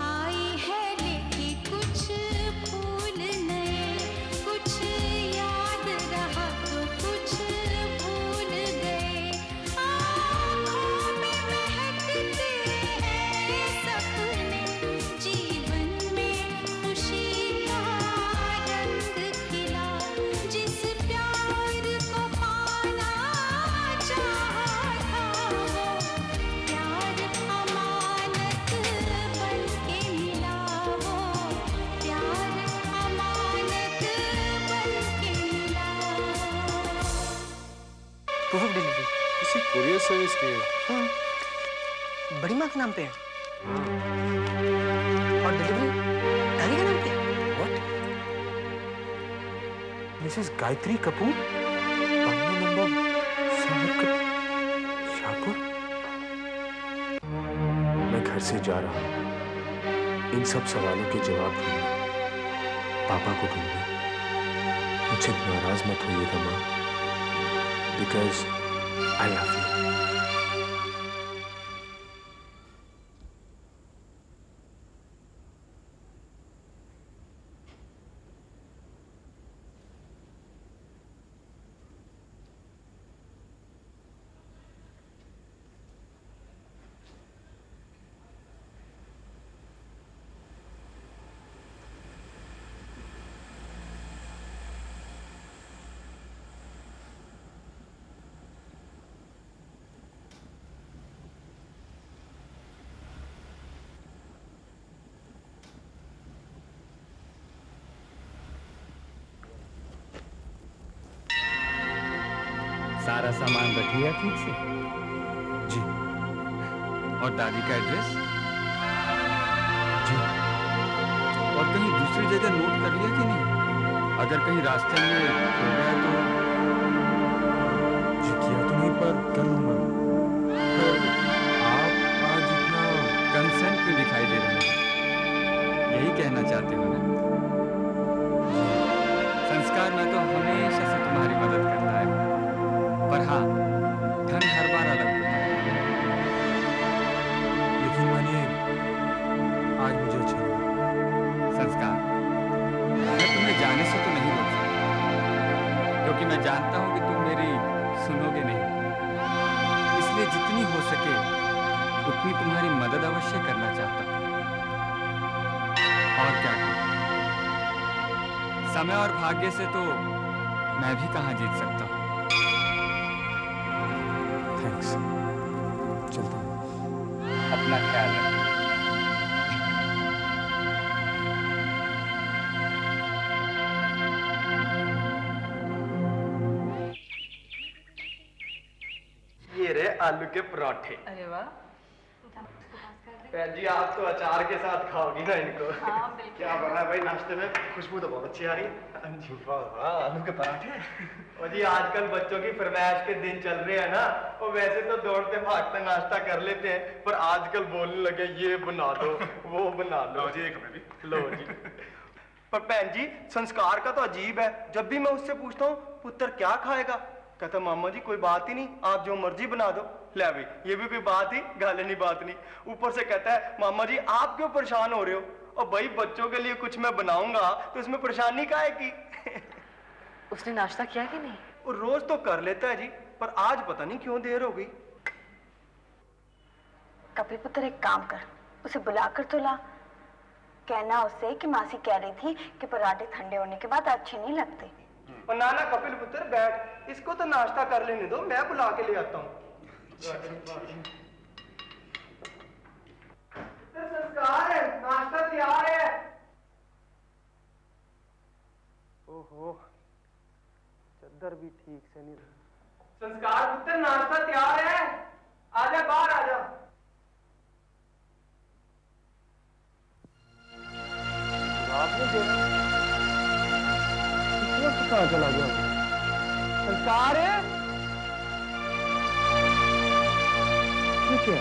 आई है लेके कुछ फूल नए, कुछ याद रहा तो कुछ भूल गए। आँखों में महकते हैं सपने, जीवन में खुशी का रंग खिला। जिस प्यार को पाना चाहा था वो प्यार अमानत बन के मिला। वो प्यार अमानत बन के मिला। Proof of delivery. किसी कुरियर सर्विस की है। हाँ, बड़ी माँ के नाम पे है और डिलीवरी दादी के नाम पे है। What? Mrs Gayatri Kapoor, Bangla number Shahpur. मैं घर से जा रहा हूँ इन सब सवालों के जवाब ढूंढने, पापा को ढूंढने। मुझसे नाराज मत होइएगा माँ, बिकॉज आई लव यू। सारा सामान रख लिया ठीक से? जी और दादी का एड्रेस? जी। और कहीं दूसरी जगह नोट कर लिया कि नहीं? अगर कहीं रास्ते में हो गया तो? जी किया तो नहीं, पर कर लूंगा। पर आप आज इतना कंसर्न क्यों दिखाई दे रहे हैं? यही कहना चाहते हो ना? संस्कार में तो हमेशा से तुम्हारी मदद करता है, पर हाँ, ढंग हर बार अलग होता है। लेकिन मैंने आज मुझे अच्छा लगा। संस्कार, मैं तुम्हें जाने से तो नहीं रोक सकता, क्योंकि मैं जानता हूं कि तुम मेरी सुनोगे नहीं। इसलिए जितनी हो सके उतनी तुम्हारी मदद अवश्य करना चाहता हूं। और क्या करूं? समय और भाग्य से तो मैं भी कहां जीत सकता हूं। थैंक्स, चलता हूँ। अपना ख्याल रखना। ये रहे आलू के पराठे। अरे वाह। जी आप तो अचार के साथ खाओगी ना इनको? हाँ बिल्कुल। क्या बना है भाई नाश्ते में? खुशबू तो बहुत अच्छी आ रही है। वाह, आलू के पराठे। और जी आजकल बच्चों की फरमाइश के दिन चल रहे हैं ना, वो वैसे तो दौड़ते भागते नाश्ता कर लेते हैं, पर आजकल बोलने लगे ये बना दो वो बना दो। जी एक मिनट लो जी। पर बहन जी संस्कार का तो अजीब है, जब भी मैं उससे पूछता हूँ पुत्र क्या खाएगा, कहता मामा जी कोई बात ही नहीं, आप जो मर्जी बना दो। ले भाई ये भी कोई बात ही, गाले नहीं बात नहीं। ऊपर से कहता है मामा जी आप क्यों परेशान हो रहे हो, और भाई बच्चों के लिए कुछ मैं बनाऊंगा तो इसमें परेशानी काहे की। उसने नाश्ता किया कि नहीं? वो रोज तो कर लेता है जी, पर आज पता नहीं क्यों देर हो गई। कपिल पुत्र एक काम कर, उसे बुलाकर तो ला। कहना उससे कि मासी कह रही थी कि पराठे ठंडे होने के बाद अच्छे नहीं लगते। और नाना कपिल पुत्र बैठ, इसको तो नाश्ता कर लेने दो, मैं बुला के ले आता हूँ। संस्कार है, नाश्ता तैयार है। ओहो चद्दर भी ठीक से नहीं। संस्कार पुत्र नाश्ता तैयार है, आजा बाहर आजा। आपने देखा कहाँ चला गया? संस्कार है? ठीक है।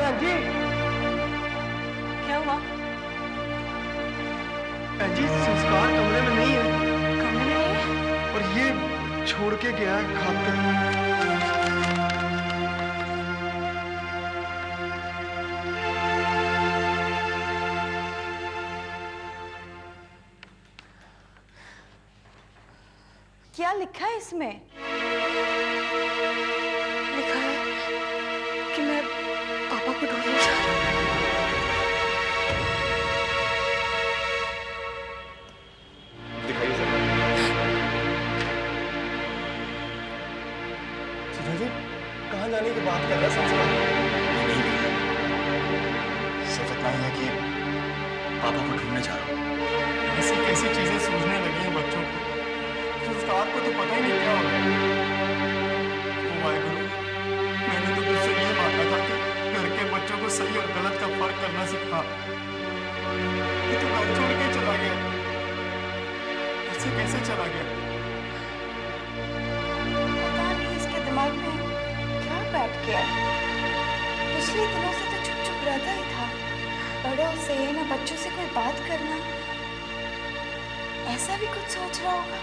भैन जी, क्या हुआ? भैन जी संस्कार कमरे में नहीं है कमरे में नहीं है? और ये छोड़ के गया है खाकर। क्या लिखा है इसमें? लिखा है कि मैं पापा को ढूंढने जा रही हूँ। दिखाइए सर। सुधा जी, कहाँ जाने की बात कर रहा है संस्कार? सिर्फ इतना ही है कि पापा को ढूंढने जा रहा हूँ। ऐसी कैसी चीजें सूझने लगी हैं बच्चों को, संस्कार को तो पता ही नहीं क्या हो गया। वाहेगुरु, मैंने तो तुझसे ये मांगा था कि घर के बच्चों को सही और गलत का फर्क करना सिखा। ये तो घर छोड़ के चला गया। ऐसे कैसे चला गया? पता नहीं इसके दिमाग में क्या बैठ गया। पिछले दिनों से तो चुप चुप रहता ही था। बड़ों से ना बच्चों से कोई बात करना, ऐसा भी कुछ सोच रहा होगा।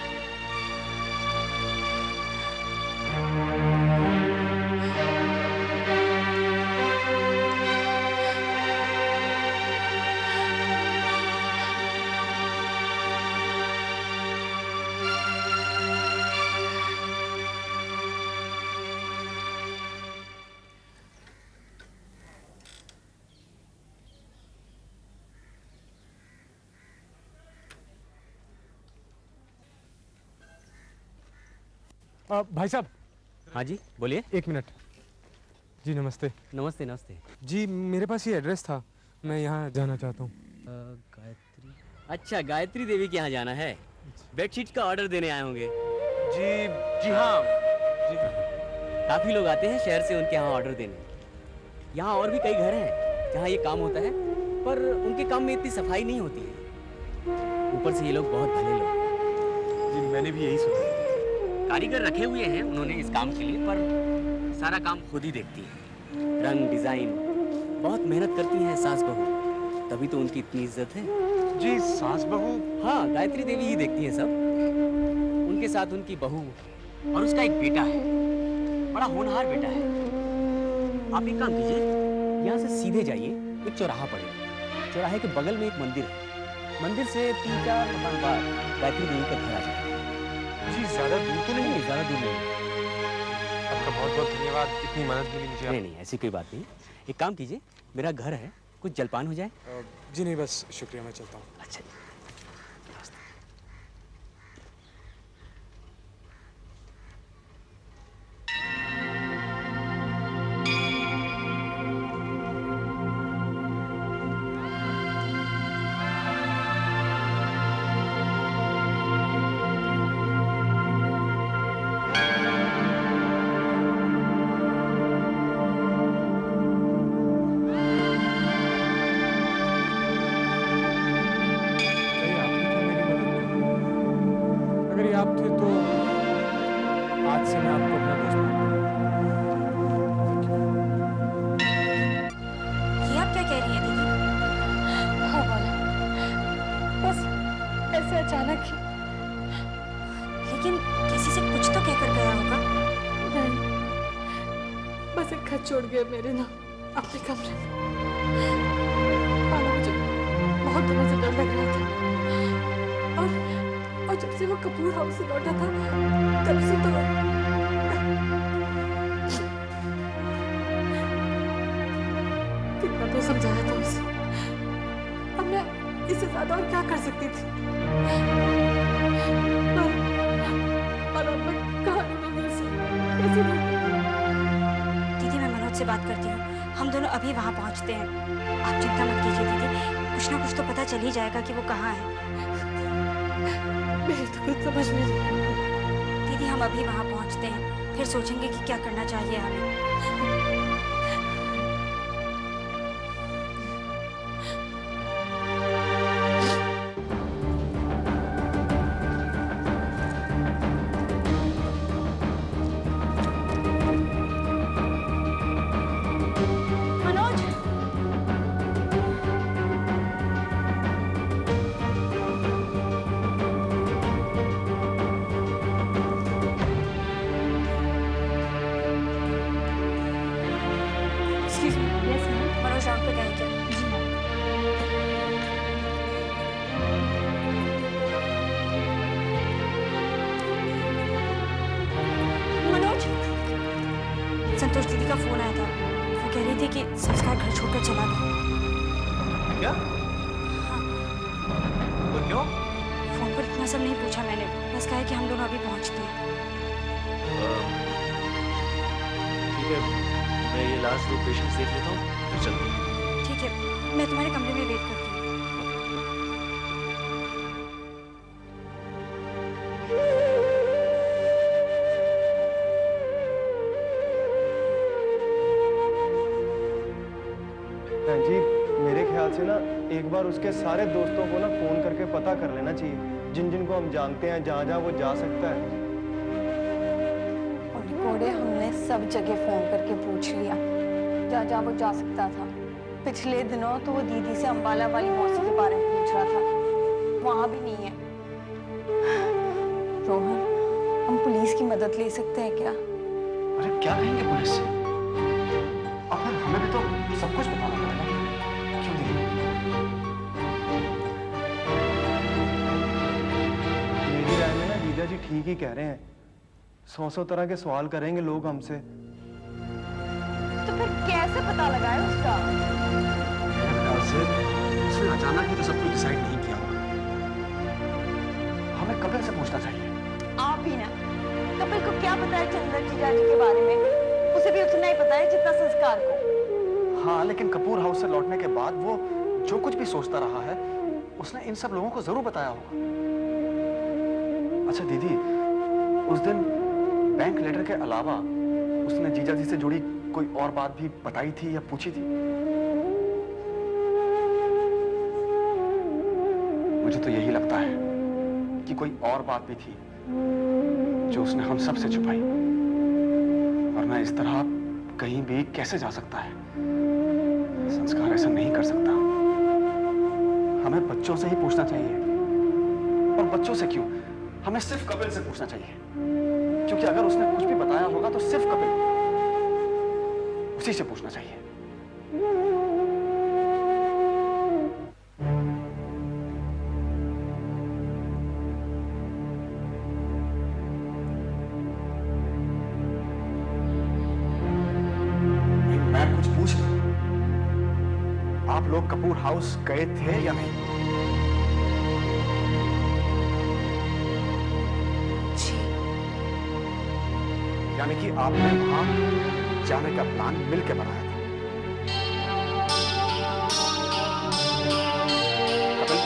भाई साहब, हाँ जी बोलिए। 1 मिनट। जी नमस्ते। नमस्ते नमस्ते। जी मेरे पास ये एड्रेस था, मैं यहाँ जाना चाहता हूँ। गायत्री, अच्छा गायत्री देवी के यहाँ जाना है। बेडशीट का ऑर्डर देने आए होंगे। जी हाँ जी। काफ़ी लोग आते हैं शहर से उनके यहाँ ऑर्डर देने। यहाँ और भी कई घर हैं जहाँ ये काम होता है, पर उनके काम में इतनी सफाई नहीं होती है। ऊपर से ये लोग बहुत भले लोग हैं। जी मैंने भी यही सोचा। कारीगर रखे हुए हैं उन्होंने इस काम के लिए, पर सारा काम खुद ही देखती है। रंग डिजाइन बहुत मेहनत करती हैं सास बहू, तभी तो उनकी इतनी इज्जत है। जी सास बहू? हाँ गायत्री देवी ही देखती हैं सब। उनके साथ उनकी बहू और उसका एक बेटा है, बड़ा होनहार बेटा है। आप एक काम कीजिए, यहाँ से सीधे जाइए, एक चौराहा पड़ेगा। चौराहे के बगल में एक मंदिर है। मंदिर से 3-4 मकान बाद गायत्री देवी का घर आ जाएगा। जी ज़्यादा दूर तो नहीं है? ज़्यादा दूर नहीं। आपका बहुत बहुत धन्यवाद, इतनी मदद मिली मुझे। नहीं नहीं ऐसी कोई बात नहीं। एक काम कीजिए, मेरा घर है, कुछ जलपान हो जाए। जी नहीं बस शुक्रिया, मैं चलता हूँ। अच्छा जी। आप थे तो आज से मैं आपको अपना दोस्त मानूंगा। ये आप क्या कह रही हैं दीदी? हाँ वाला, बस ऐसे अचानक ही। लेकिन किसी से कुछ तो कहकर गया होगा। नहीं, बस एक खत छोड़ गया मेरे नाम अपने कमरे में। मानो मुझे बहुत दिनों से डर लग रहा था, और जब से वो कपूर हाउस से लौटा था तब से तो कितना तो समझाया था उसे। अब मैं इससे ज्यादा और क्या कर सकती थी? और अब मैं कहाँ ढूंढूंगी उसे? कैसे ढूंढूंगी? दीदी मैं मनोज से बात करती हूँ, हम दोनों अभी वहाँ पहुँचते हैं। आप चिंता मत कीजिए दीदी, कुछ ना कुछ तो पता चल ही जाएगा कि वो कहाँ है। मेरी तो कुछ समझ में नहीं आ रहा। दीदी हम अभी वहाँ पहुँचते हैं, फिर सोचेंगे कि क्या करना चाहिए हमें। Manoj excuse me. Yes ma'am. Manoj Ram पे कहीं क्या? जी मैम। मनोज, संतोष दीदी का फोन आया था। वो कह रही थी कि संस्कार घर छोड़कर चला गया। क्या? और क्यों? फोन पर इतना सब नहीं पूछा मैंने, बस कहा कि हम दोनों अभी पहुंचते हैं। ठीक है, मैं ये लास्ट 2 पेशेंट्स देख लेता हूँ, फिर चलते हैं। ठीक है, मैं तुम्हारे कमरे में वेट करती हूँ। बहन जी, मेरे ख्याल से ना एक बार उसके सारे दोस्तों को ना फोन करके पता कर लेना चाहिए, जिन जिनको हम जानते हैं, जहाँ जहाँ वो जा सकता है। घोड़े हमने सब जगह फोन करके पूछ लिया, जहाँ जहाँ वो जा सकता था। पिछले दिनों तो वो दीदी से अंबाला वाली मौसी के बारे में पूछ रहा था, वहां भी नहीं है। रोहन, हम पुलिस की मदद ले सकते हैं क्या? अरे क्या कहेंगे पुलिस से? अब हमें भी तो सब कुछ बताना पड़ेगा। क्यों दीदी? मेरी राय में ना जीजा जी ठीक ही कह रहे हैं। 100 तरह के सवाल करेंगे लोग हमसे। तो फिर कैसे पता लगाए उसका? मेरे ख्याल से उसने अचानक ही तो सब कुछ डिसाइड नहीं किया होगा। हमें कपिल से पूछना चाहिए। आप ही ना, कपिल को क्या पता है चंदर जीजा जी के बारे में? उसे भी उतना ही पता है जितना संस्कार को। हाँ, लेकिन कपूर हाउस से लौटने के बाद वो जो कुछ भी सोचता रहा है, उसने इन सब लोगों को जरूर बताया होगा। अच्छा दीदी, उस दिन बैंक लेटर के अलावा उसने जीजा जी से जुड़ी कोई और बात भी बताई थी या पूछी थी? मुझे तो यही लगता है कि कोई और बात भी थी जो उसने हम सब से छुपाई, वरना इस तरह कहीं भी कैसे जा सकता है? संस्कार ऐसा नहीं कर सकता। हमें बच्चों से ही पूछना चाहिए। और बच्चों से क्यों, हमें सिर्फ कपिल से पूछना चाहिए, क्योंकि अगर उसने कुछ भी बताया होगा तो सिर्फ कपिल, उसी से पूछना चाहिए। मैं कुछ पूछ रहा हूं, आप लोग कपूर हाउस गए थे या नहीं? यानी कि आपने वहां जाने का प्लान मिलकर बनाया था। कपिल,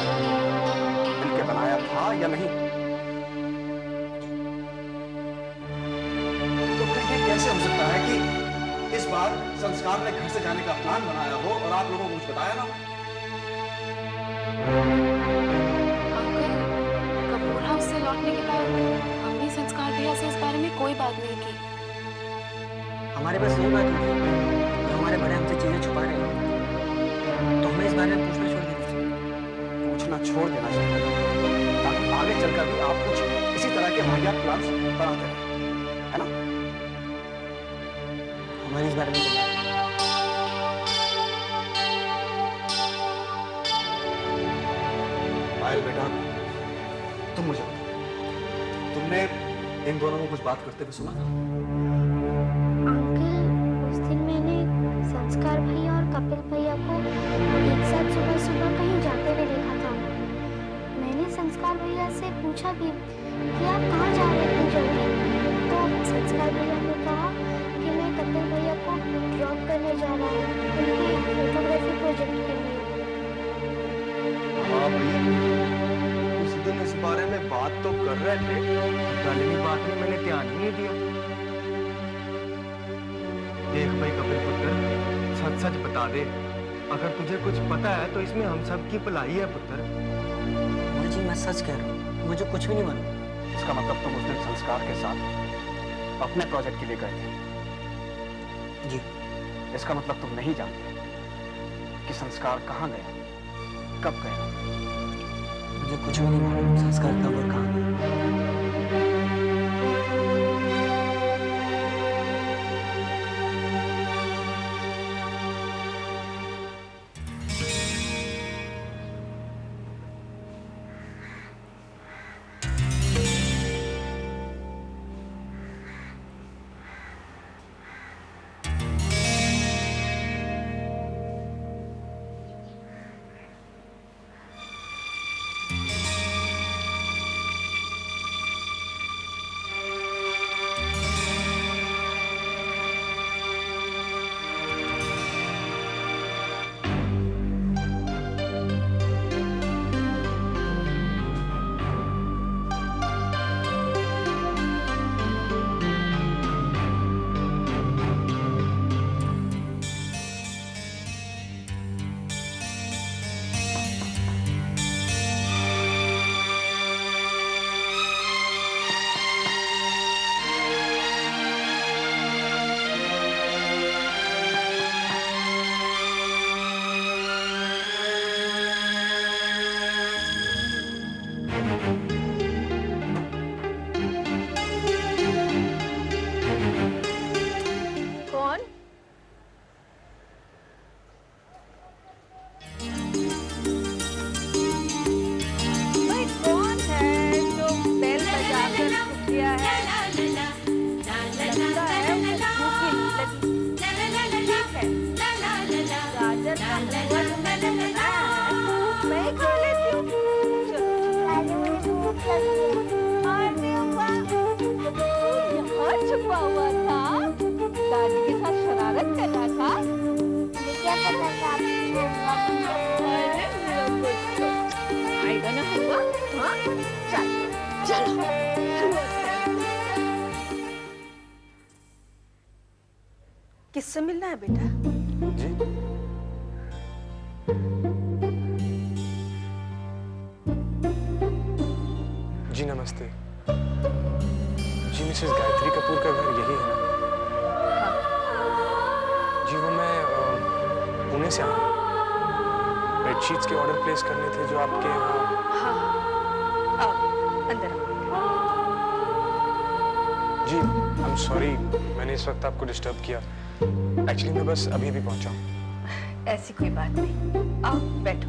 मिलकर बनाया था या नहीं? तो फिर ये कैसे हो सकता है कि इस बार संस्कार ने घर से जाने का प्लान बनाया हो और आप लोगों को कुछ बताया ना? अंकल, कपूर हाउस से लौटने के बाद हमने संस्कार भैया से इस बारे में कोई बात नहीं की। हमारे पास यही बात हुई कि हमारे बड़े हमसे चीजें छुपा रहे हैं, तो हमें इस बारे में पूछना छोड़ देना चाहिए। पूछना छोड़ देना चाहिए, ताकि आगे चलकर भी आप कुछ इसी तरह के वाहियात प्लान बनाते रहें, है ना? हमारे इस बारे में बोला। पायल बेटा, तुम मुझे बताओ, तुमने इन दोनों को कुछ बात करते हुए सुना था? अंकल, उस दिन मैंने संस्कार भैया और कपिल भैया को एक साथ सुबह सुबह कहीं जाते हुए देखा था। मैंने संस्कार भैया से पूछा भी कि आप कहाँ जा रहे हैं इतनी जल्दी, तो संस्कार भैया ने कहा कि मैं कपिल भैया को ड्रॉप करने जा रहा हूँ उनके फोटोग्राफी प्रोजेक्ट के लिए। हाँ भैया, उस दिन इस बारे में बात तो कर रहे थे, पहली बात में मैंने ध्यान ही नहीं दिया। देख भाई कपिल पुत्र, सच सच बता दे, अगर तुझे कुछ पता है तो इसमें हम सब की भलाई है पुत्र। मोदी जी, मैं सच कह रहा हूँ, मुझे कुछ भी नहीं मालूम। इसका मतलब तुम उस दिन संस्कार के साथ अपने प्रोजेक्ट के लिए गए थे? जी। इसका मतलब तुम नहीं जानते कि संस्कार कहाँ गया, कब गया? मुझे कुछ भी नहीं मालूम संस्कार कब और कहाँ गया। है। गाजर का हलवा जो मैंने बनाया है मैं ही खा लेती हूँ। दादी मुझे भूख लगी है। अरे वाह, तू यहाँ छुपा हुआ था, दादी के साथ शरारत कर रहा था। मुझे क्या पता था आपकी हलवा बनाना। अरे मेरा पुत्र, आएगा ना हलवा? हाँ, चल चलो हलवा खाएं। किससे मिलना है बेटा? जी जी नमस्ते जी। मिसेस गायत्री कपूर का घर यही है ना? जी वो मैं पुणे से आया हूँ। बेडशीट्स के ऑर्डर प्लेस करने थे जो आपके यहाँ। हाँ, आओ अंदर आओ। जी आई एम सॉरी मैंने इस वक्त आपको डिस्टर्ब किया। एक्चुअली मैं बस अभी अभी पहुंचा हूँ। ऐसी कोई बात नहीं, आओ बैठो।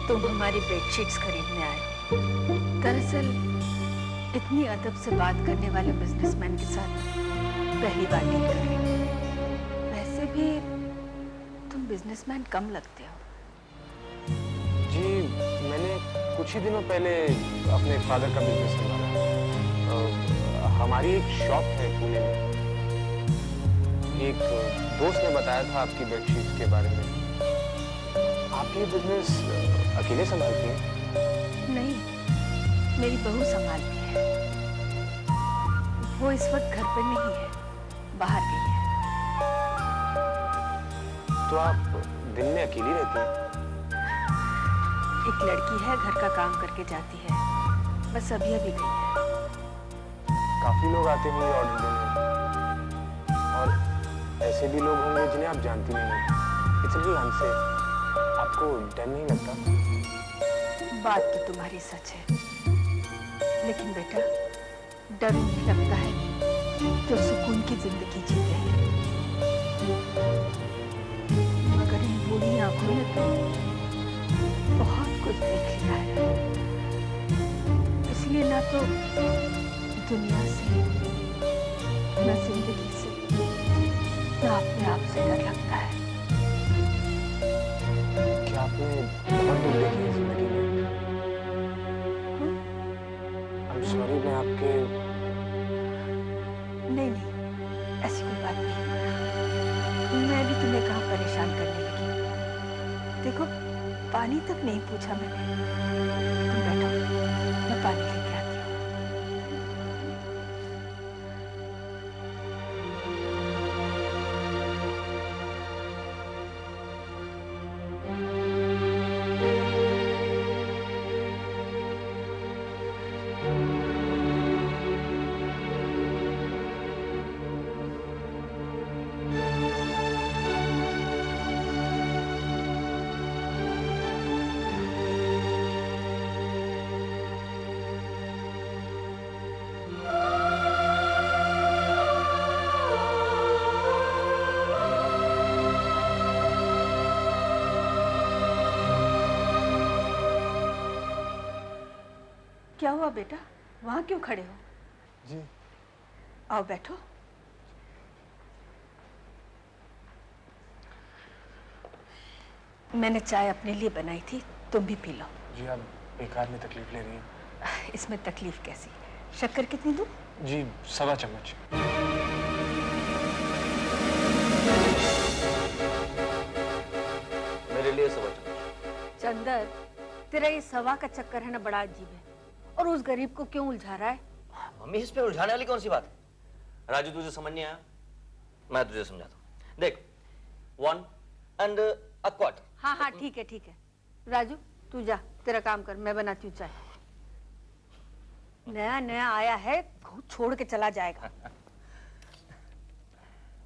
तुम हमारी बेडशीट्स खरीदने आए। दरअसल इतनी अदब से बात करने वाले बिजनेसमैन के साथ पहली बार डील कर रही हूँ। वैसे भी तुम बिजनेसमैन कम लगते हो। जी मैंने कुछ ही दिनों पहले अपने फादर का बिजनेस संभाला। हमारी एक शॉप है पुणे में। एक दोस्त ने बताया था आपकी बेडशीट्स के बारे में। आप ये बिजनेस अकेले संभालती हैं? नहीं, मेरी बहू संभालती है। वो इस वक्त घर पे नहीं है, बाहर गई है। तो आप दिन में अकेली रहती हैं? एक लड़की है, घर का काम करके जाती है, बस अभी अभी गई है। काफी लोग आते होंगे ऑर्डर देने और ऐसे भी लोग होंगे जिन्हें आप जानती नहीं हैं। It's little unsafe. आपको डर नहीं लगता? बात तो तुम्हारी सच है, लेकिन बेटा डर उन्हें लगता है जो सुकून की जिंदगी जीते हैं। मगर इन बूढ़ी आंखों ने तो बहुत कुछ देख लिया है, इसलिए ना तो दुनिया से, ना जिंदगी से, ना अपने आप से डर लगता है। क्या आपने बहुत दुख देखी है जिंदगी में? आई एम सॉरी मैं आपके। नहीं नहीं, ऐसी कोई बात नहीं। मैं भी तुम्हें कहाँ परेशान करने लगी। देखो पानी तक नहीं पूछा मैंने। तुम बैठो, मैं पानी लेके आती हूँ। क्या हुआ बेटा, वहां क्यों खड़े हो? जी आओ बैठो। मैंने चाय अपने लिए बनाई थी, तुम भी पी लो। जी आप बेकार में तकलीफ ले रही हैं। इसमें तकलीफ कैसी? शक्कर कितनी दूं? जी 1.25 चम्मच। मेरे लिए 1.25 चम्मच। चंदर, तेरा ये सवा का चक्कर है ना, बड़ा अजीब है। और उस गरीब को क्यों उलझा रहा है? मम्मी इस पे उलझाने वाली कौन सी बात? राजू तुझे समझ नहीं आया, मैं तुझे समझाता हूँ। देख 1 and a quarter। हाँ हाँ ठीक है ठीक है। राजू तू जा, तेरा काम कर, मैं बनाती हूँ चाय। नया नया आया है, छोड़ के चला जाएगा।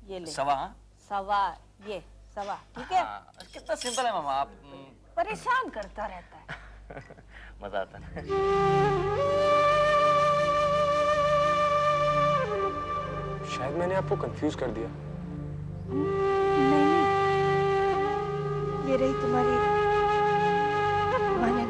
ये ले सवा। हाँ? सवा, ये सवा, ठीक है। हाँ, कितना सिंपल है मामा। आप परेशान करता रहता है। मजा आता है। शायद मैंने आपको कंफ्यूज कर दिया। नहीं नहीं, ये रही तुम्हारी माने